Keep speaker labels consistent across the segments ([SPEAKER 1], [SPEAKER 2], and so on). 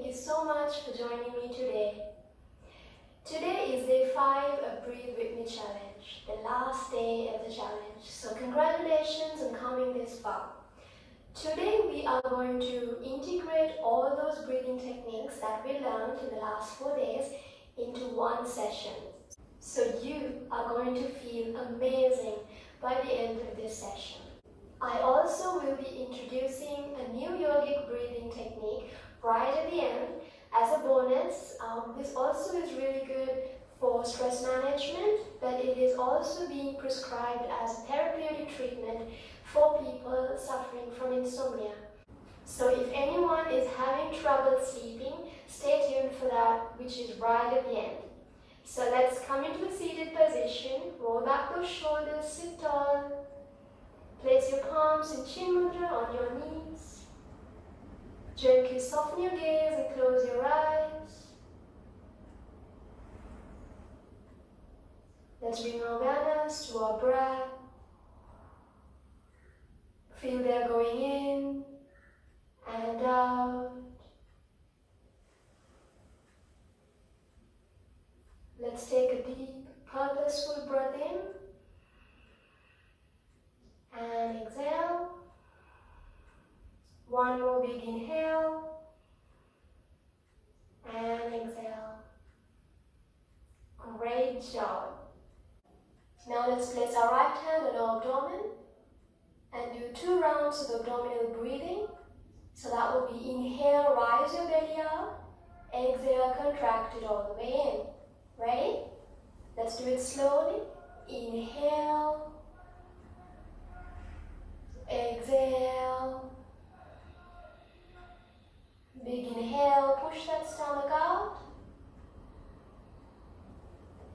[SPEAKER 1] you so much for joining me today. Today is day 5 of Breathe With Me challenge, the last day of the challenge. So congratulations on coming this far. Today we are going to integrate all those breathing techniques that we learned in the last 4 days into one session. So you are going to feel amazing by the end of this session. I also will be introducing a new yogic breathing technique right at the end as a bonus. This also is really good for stress management, but it is also being prescribed as a therapeutic treatment for people suffering from insomnia. So if anyone is having trouble sleeping, stay tuned for that, which is right at the end. So let's come into a seated position, roll back those shoulders, sit tall. Place your palms in chin mudra on your knees. Gently soften your gaze and close your eyes. Let's bring our awareness to our breath. Feel the air going in and out. Let's take a deep, purposeful breath in. And exhale. One more big inhale. And exhale. Great job. Now let's place our right hand on our abdomen and do 2 rounds of abdominal breathing. So that will be inhale, rise your belly out. Exhale, contract it all the way in. Ready? Let's do it slowly. Inhale. Exhale. Big inhale, push that stomach out.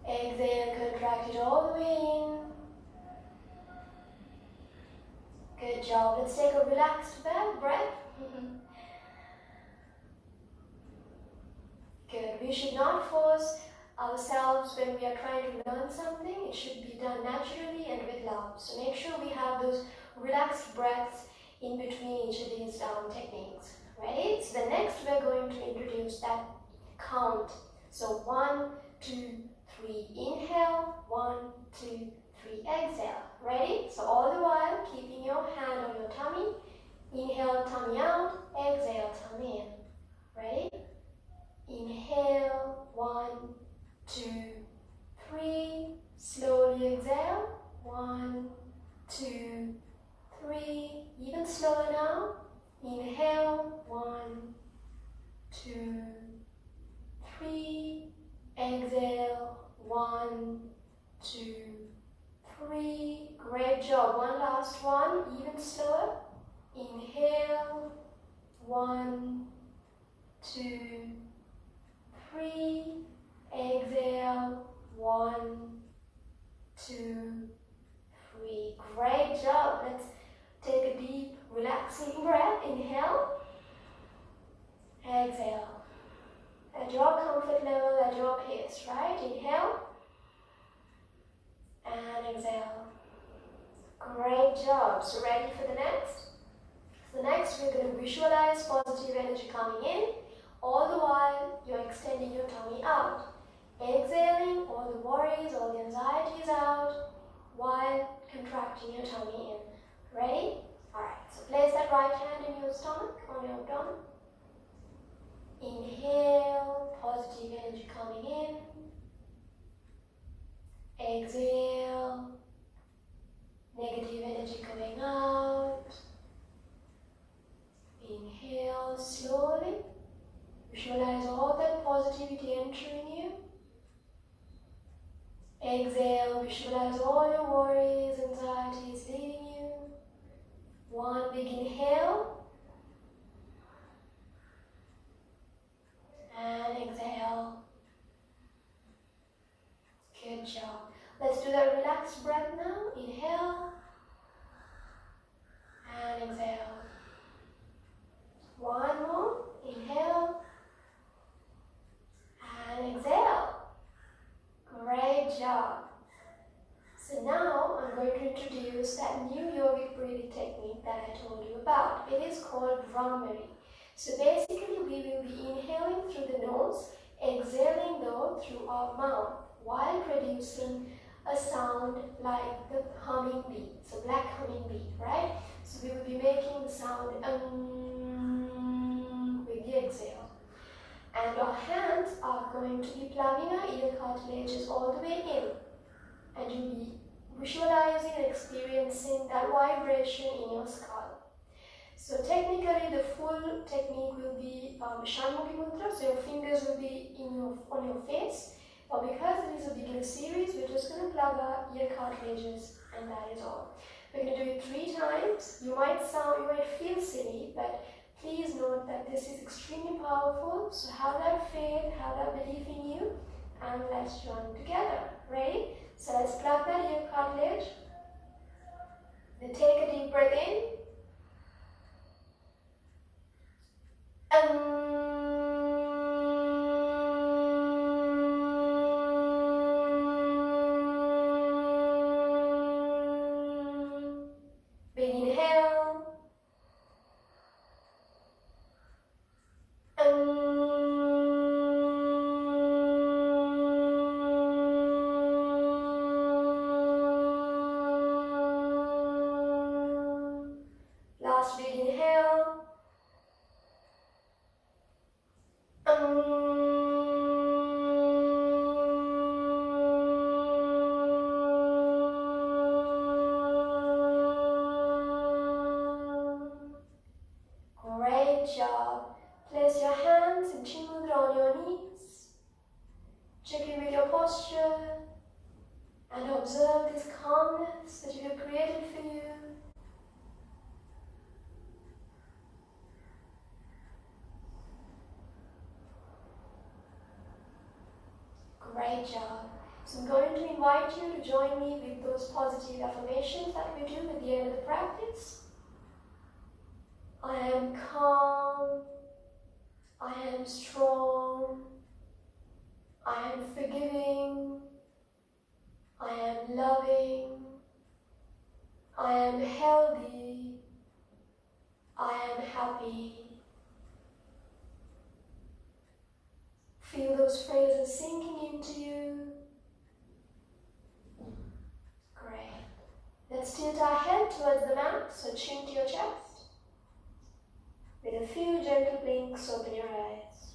[SPEAKER 1] Exhale, contract it all the way in. Good job. Let's take a relaxed breath. Good. We should not force ourselves when we are trying to learn something. It should be done naturally and with love. So make sure we have those relaxed breaths in between each of these techniques. Ready? So the next we're going to introduce that count. So 1, 2, 3, inhale, 1, 2, 3, exhale. Ready? So all the while keeping your hand on your tummy. Inhale, tummy out, exhale, tummy in. Ready? Inhale, 1, 2, 3, slowly exhale, 1, 2, 3, even slower now. Inhale, 1, 2, 3, exhale, 1, 2, 3, great job. One last one, even slower. Inhale, 1, 2, 3, exhale, 1, 2, 3. Great job. Let's take a deep, relaxing breath. Inhale, exhale. At your comfort level, at your pace, right? Inhale, and exhale. Great job. So ready for the next? So next, we're going to visualize positive energy coming in. All the while, you're extending your tummy out. Exhaling all the worries, all the anxieties out, while contracting your tummy in. Ready? Alright, so place that right hand in your stomach, on your abdomen. Inhale, positive energy coming in. Exhale, negative energy coming out. Inhale slowly. Visualize all that positivity entering you. Exhale, visualize all your worries, anxieties leaving you. One big inhale. And exhale. Good job. Let's do that relaxed breath now. Inhale. And exhale. One more. Inhale. And exhale. Great job. So now I'm going to introduce that new yogic breathing technique that I told you about. It is called Brahmari. So basically we will be inhaling through the nose, exhaling though through our mouth while producing a sound like the humming bee, so black humming bee, right? So we will be making the sound with the exhale. And our hands are going to be plugging our ear cartilages all the way in. And you'll be visualizing and experiencing that vibration in your skull. So technically the full technique will be Shanmukhi Mudra, so your fingers will be on your face. But because it is a beginner series, we're just going to plug our ear cartilages and that is all. We're going to do it 3 times. You might feel silly, but please note that this is extremely powerful. So have that faith, have that belief in you, and let's join together. Ready? So let's plug that ear cartilage. Then take a deep breath in. Big inhale. Last big inhale. Great job. Place your hands in Chin Mudra on your knees. Check in with your posture and observe this calmness that you have created for you. Great job. So I'm going to invite you to join me with those positive affirmations that we do at the end of the practice. I am calm. I am strong. I am forgiving. I am loving. I am healthy. I am happy. Feel those phrases sinking into you. Great. Let's tilt our head towards the mat, so chin to your chest. With a few gentle blinks, open your eyes.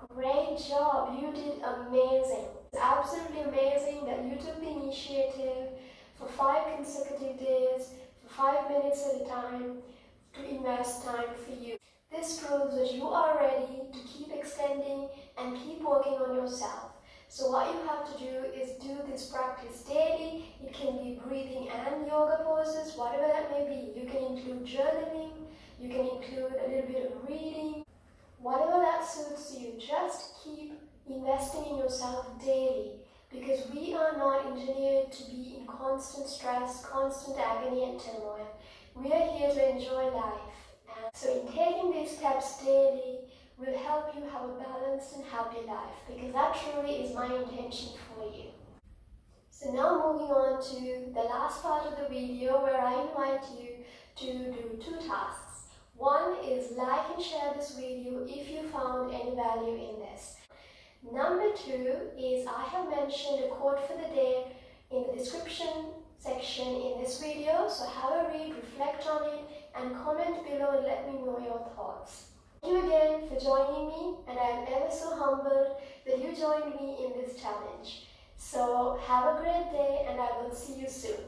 [SPEAKER 1] Great job, you did amazing. It's absolutely amazing that you took the initiative for 5 consecutive days, for 5 minutes at a time, to invest time for you. This proves that you are ready to keep extending and keep working on yourself. So what you have to do is do this practice daily. It can be breathing and yoga poses, whatever that may be. You can include journaling, you can include a little bit of reading. Whatever that suits you, just keep investing in yourself daily, because we are not engineered to be in constant stress, constant agony and turmoil. We are here to enjoy life. And so in taking these steps daily will help you have a balanced and happy life, because that truly is my intention for you. So now moving on to the last part of the video, where I invite you to do 2 tasks. One is like and share this video if you found any value in this. Number 2 is I have mentioned a quote for the day in the description section in this video, so have a read, reflect on it, and comment below and let me know your thoughts. Thank you again for joining me, and I am ever so humbled that you joined me in this challenge. So have a great day, and I will see you soon.